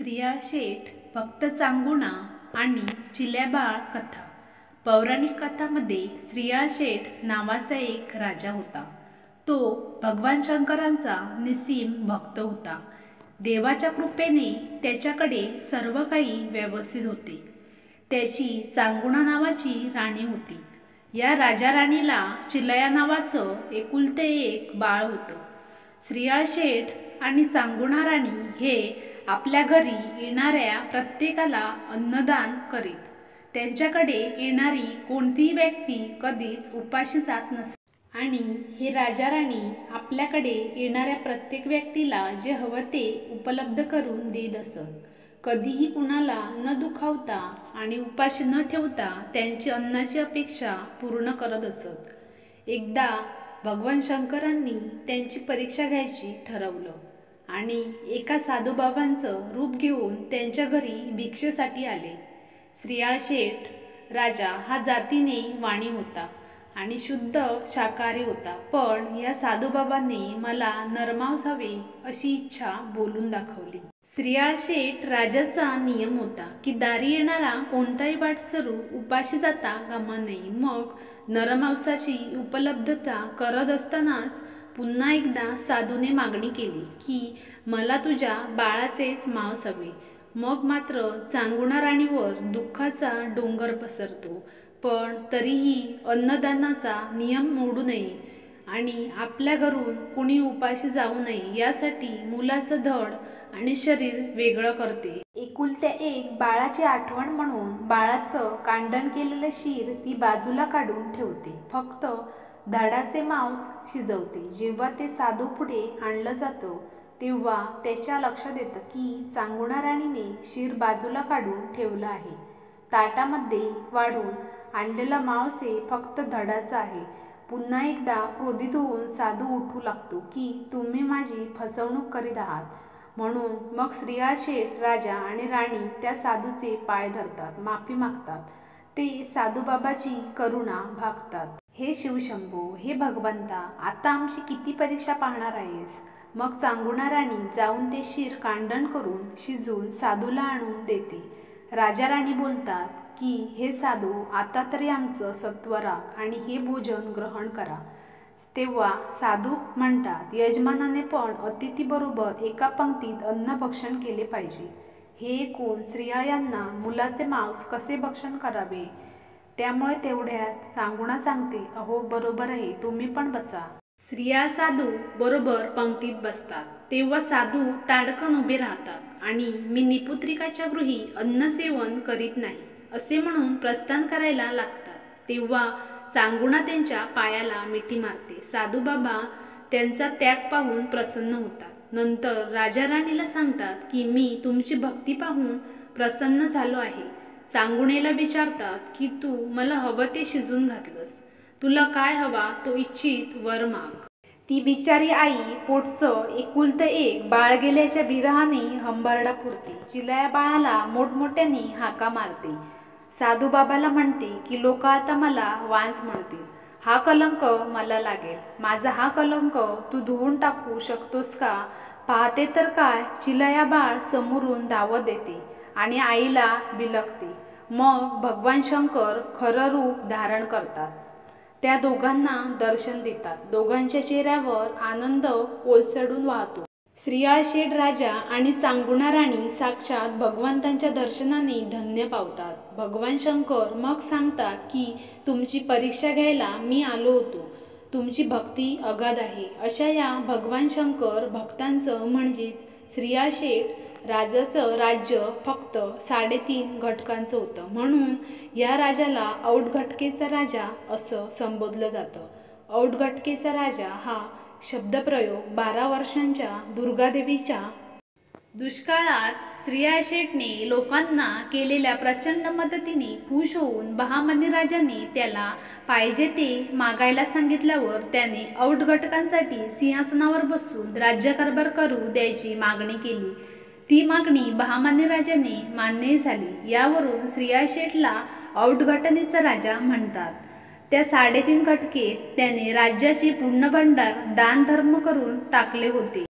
श्रियाळ शेठ, भक्त चांगुणा आणि चिल्याबाळ कथा। पौराणिक कथामध्ये श्रियाळ शेठ नावाचा एक राजा होता। तो भगवान शंकरांचा निस्सीम भक्त होता। देवाच्या कृपेने त्याच्याकडे सर्व काही व्यवस्थित होते। त्याची चांगुणा नावाची राणी होती। या राजा राणीला चिलया नावाचं एकुलते एक बाळ होतं। श्रियाळ शेठ आणि चांगुणा राणी हे आपल्या घरी येणाऱ्या प्रत्येकाला अन्नदान करीत। त्यांच्याकडे येणारी कोणतीही व्यक्ती कधीच उपाशी जात नसे आणि हे राजा राणी आपल्याकडे येणाऱ्या प्रत्येक व्यक्तीला जे हवं ते उपलब्ध करून देत असत। कधीही कुणाला न दुखावता आणि उपाशी न ठेवता त्यांची अन्नाची अपेक्षा पूर्ण करत असत। एकदा भगवान शंकरांनी त्यांची परीक्षा घ्यायची ठरवलं आणि एका साधूबाबांचं रूप घेऊन त्यांच्या घरी भिक्षेसाठी आले। श्रियाळ शेठ राजा हा जातीने वाणी होता आणि शुद्ध शाकाहारी होता, पण या साधूबाबांनी मला नरमांस हवे अशी इच्छा बोलून दाखवली। श्रियाळ शेठ राजाचा नियम होता की दारी येणारा कोणताही वाटसरू उपाशी जाता कामा नये। मग नरमांसाची उपलब्धता करत असतानाच पुन्हा एकदा साधूने मागणी केली की मला तुझ्या बाळाचेच मांस हवे। मग मात्र चांगुणा राणीवर दुःखाचा डोंगर पसरतो, पण तरीही अन्नदानाचा नियम मोडू नये आणि आपल्या घरून कुणी उपाशी जाऊ नये यासाठी मुलाचं धड आणि शरीर वेगळं करते। एकुलत्या एक बाळाची आठवण म्हणून बाळाचं कांडण केलेलं शीर ती बाजूला काढून ठेवते, फक्त धडाचे मांस शिजवते। जेव्हा ते साधू पुढे आणलं जातं तेव्हा त्याच्या लक्षात येतं की चांगुणा राणीने शीर बाजूला काढून ठेवलं आहे। ताटामध्ये वाढून आणलेलं मांस हे फक्त धडाचं आहे। पुन्हा एकदा क्रोधित होऊन साधू उठू लागतो की तुम्ही माझी फसवणूक करीत आहात, म्हणून मग श्रियाळ शेठ राजा आणि राणी त्या साधूचे पाय धरतात, माफी मागतात। ते साधूबाबाची करुणा भागतात। हे शिवशंभो, हे भगवंता, आता आमची किती परीक्षा पाहणार आहेस? मग चांगुणा राणी जाऊन ते शीर कांडण करून शिजवून साधूला आणून देते। राजा राणी बोलतात की हे साधू, आता तरी आमचं सत्वर राख आणि हे भोजन ग्रहण करा। तेव्हा साधू म्हणतात, यजमानाने पण अतिथीबरोबर एका पंक्तीत अन्न भक्षण केले पाहिजे। हे ऐकून श्रियाळ यांना मुलाचे मांस कसे भक्षण करावे? त्यामुळे तेवढ्यात चांगुणा सांगते, अहो बरोबर आहे, तुम्ही पण बसा। श्रियाळ साधू बरोबर पंक्तीत बसतात। तेव्हा साधू ताडकन उभे राहतात आणि मी निपुत्रिकाच्या गृही अन्नसेवन करीत नाही असे म्हणून प्रस्थान करायला लागतात। तेव्हा चांगुणा त्यांच्या पायाला मिठी मारते। साधूबाबा त्यांचा त्याग पाहून प्रसन्न होतात। नंतर राजा राणीला सांगतात की मी तुमची भक्ती पाहून प्रसन्न झालो आहे। चांगुणेला विचारतात की तू मला हवं ते शिजून घातलंस, तुला काय हवा तो इच्छित वर माग। ती बिचारी आई पोटचं एकुलतं एक बाळ गेल्याच्या विरहाने हंबरडा फोडते। चिलया बाळाला मोठमोठ्याने हाका मारते। साधूबाबाला म्हणते की लोक आता मला वांस म्हणतील, हा कलंक मला लागेल। माझा हा कलंक तू धुवून टाकू शकतोस का? पाहते तर काय, चिलया बाळ समोरून धावत येते आणि आईला बिलगते। मग भगवान शंकर खरं रूप धारण करतात, त्या दोघांना दर्शन देतात। दोघांच्या चेहऱ्यावर आनंद ओलसडून वाहतो। श्रियाळ शेठ राजा आणि चांगुणा राणी साक्षात भगवंतांच्या दर्शनाने धन्य पावतात। भगवान शंकर मग सांगतात की तुमची परीक्षा घ्यायला मी आलो होतो, तुमची भक्ती अगाध आहे। अशा या भगवान शंकर भक्तांचं म्हणजेच श्रियाळ शेठ राजाचं राज्य फक्त 3.5 घटकांचं होतं, म्हणून या राजाला औटघटकेचा राजा असं संबोधलं जातं। औटघटकेचा राजा हा शब्दप्रयोग 12 वर्षांच्या दुर्गादेवीच्या दुष्काळात श्रियाळ शेठने लोकांना केलेल्या प्रचंड मदतीने खुश होऊन बहामनी राजाने त्याला पाहिजे ते मागायला सांगितल्यावर त्याने औटघटकांसाठी सिंहासनावर बसून राज्यकारभार करू द्यायची मागणी केली। ती मागणी बहामनी राजाने मान्य झाली। यावरून श्रियाळ शेठला औटघटनेचा राजा म्हणतात। त्या 3.5 घटकेत त्याने राज्याचे पूर्ण भांडार दानधर्म करून टाकले होते।